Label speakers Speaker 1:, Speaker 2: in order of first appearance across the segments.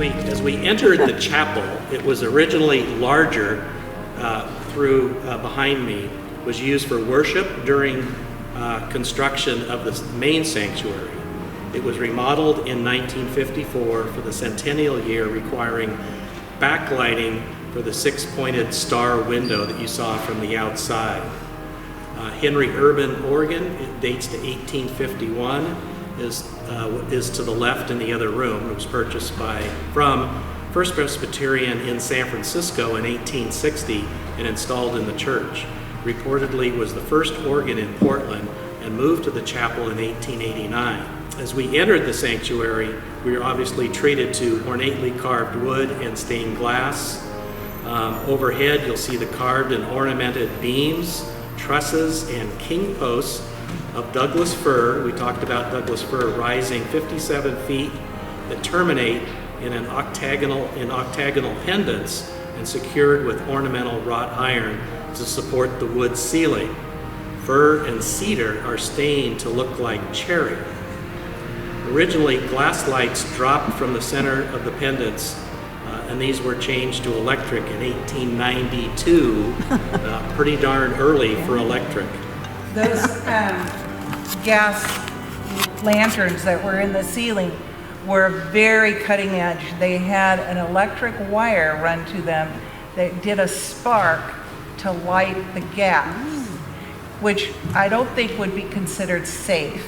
Speaker 1: As we entered the chapel, it was originally larger behind me, was used for worship during construction of the main sanctuary. It was remodeled in 1954 for the centennial year, requiring backlighting for the six-pointed star window that you saw from the outside. Henry Urban organ, it dates to 1851, is to the left in the other room. It was purchased from First Presbyterian in San Francisco in 1860 and installed in the church. Reportedly was the first organ in Portland and moved to the chapel in 1889. As we entered the sanctuary, we were obviously treated to ornately carved wood and stained glass. Overhead, you'll see the carved and ornamented beams, trusses, and king posts of Douglas fir. We talked about Douglas fir rising 57 feet that terminate in octagonal pendants and secured with ornamental wrought iron to support the wood ceiling. Fir and cedar are stained to look like cherry. Originally, glass lights dropped from the center of the pendants, and these were changed to electric in 1892, pretty darn early for electric.
Speaker 2: Those gas lanterns that were in the ceiling were very cutting edge. They had an electric wire run to them that did a spark to light the gas, which I don't think would be considered safe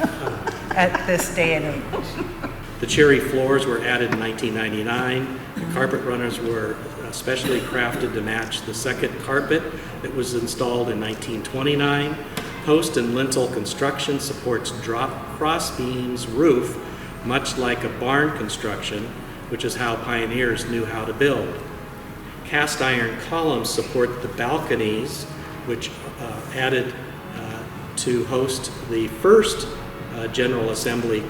Speaker 2: at this day and age.
Speaker 1: The cherry floors were added in 1999. The carpet runners were specially crafted to match the second carpet that was installed in 1929. Post and lintel construction supports drop cross beams roof, much like a barn construction, which is how pioneers knew how to build. Cast iron columns support the balconies, which added to host the first General Assembly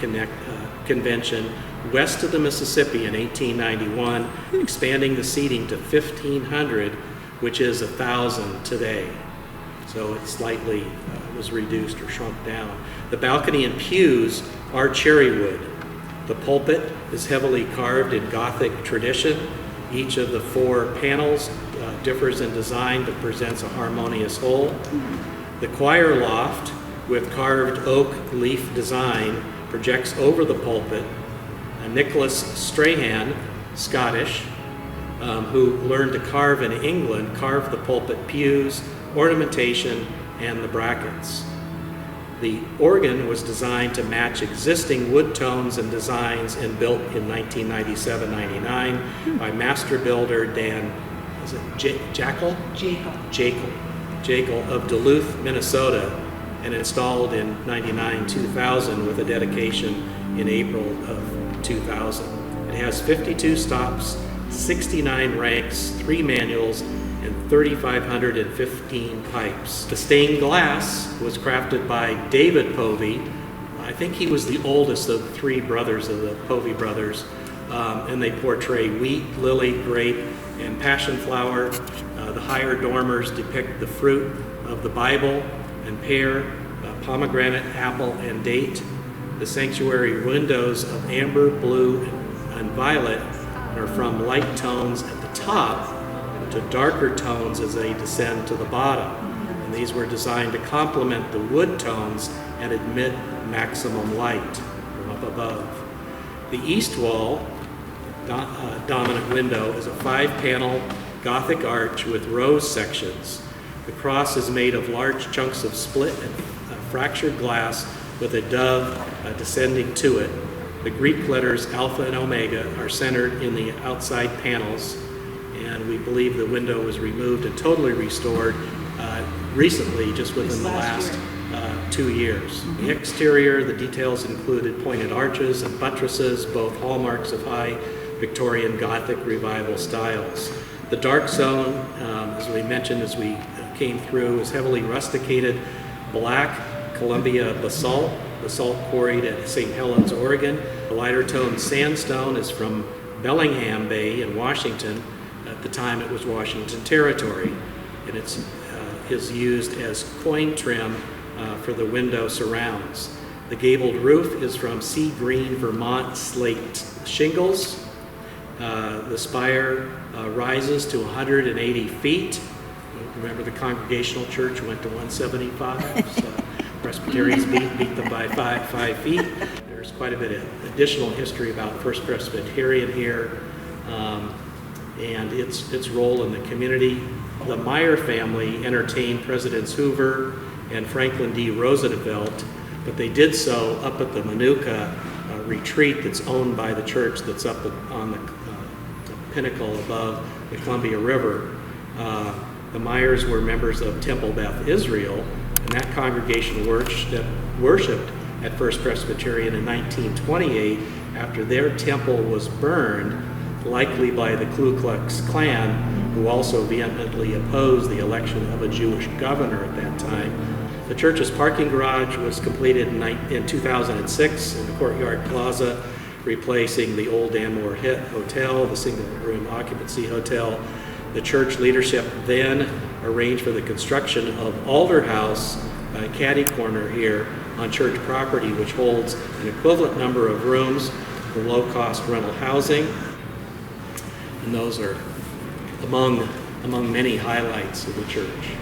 Speaker 1: convention west of the Mississippi in 1891, expanding the seating to 1,500, which is 1,000 today. So it slightly was reduced or shrunk down. The balcony and pews are cherry wood. The pulpit is heavily carved in Gothic tradition. Each of the four panels differs in design but presents a harmonious whole. The choir loft with carved oak leaf design projects over the pulpit. Nicholas Strahan, Scottish, who learned to carve in England, carved the pulpit pews, ornamentation, and the brackets. The organ was designed to match existing wood tones and designs and built in 1997-99 by master builder Dan, is it Jackal of Duluth, Minnesota, and installed in 99-2000 with a dedication in April of 2000. It has 52 stops, 69 ranks, 3 manuals, and 3,515 pipes. The stained glass was crafted by David Povey. I think he was the oldest of the 3 brothers of the Povey brothers, and they portray wheat, lily, grape, and passion flower. The higher dormers depict the fruit of the Bible and pear, pomegranate, apple, and date. The sanctuary windows of amber, blue, and violet are from light tones at the top to darker tones as they descend to the bottom. And these were designed to complement the wood tones and admit maximum light from up above. The east wall dominant window is a 5-panel Gothic arch with rose sections. The cross is made of large chunks of split and fractured glass with a dove descending to it. The Greek letters Alpha and Omega are centered in the outside panels, and we believe the window was removed and totally restored recently, just within the last 2 years. Mm-hmm. The exterior, the details included pointed arches and buttresses, both hallmarks of high Victorian Gothic revival styles. The dark zone, as we mentioned as we came through, is heavily rusticated black Columbia basalt quarried at St. Helens, Oregon. The lighter toned sandstone is from Bellingham Bay in Washington. At the time it was Washington Territory, and it's is used as coin trim for the window surrounds. The gabled roof is from sea green Vermont slate shingles. The spire rises to 180 feet. Remember, the Congregational Church went to 175. So Presbyterians beat them by 5 feet. There's quite a bit of additional history about First Presbyterian here and its role in the community. The Meyer family entertained Presidents Hoover and Franklin D. Roosevelt, but they did so up at the Manuka retreat that's owned by the church that's up on the pinnacle above the Columbia River. The Meyers were members of Temple Beth Israel, and that congregation worshiped at First Presbyterian in 1928 after their temple was burned, likely by the Ku Klux Klan, who also vehemently opposed the election of a Jewish governor at that time. The church's parking garage was completed in 2006 in the Courtyard Plaza, replacing the old Danmore Hotel, the single-room occupancy hotel. The church leadership then arranged for the construction of Alder House, caddy corner here on church property, which holds an equivalent number of rooms for low-cost rental housing. And those are among many highlights of the church.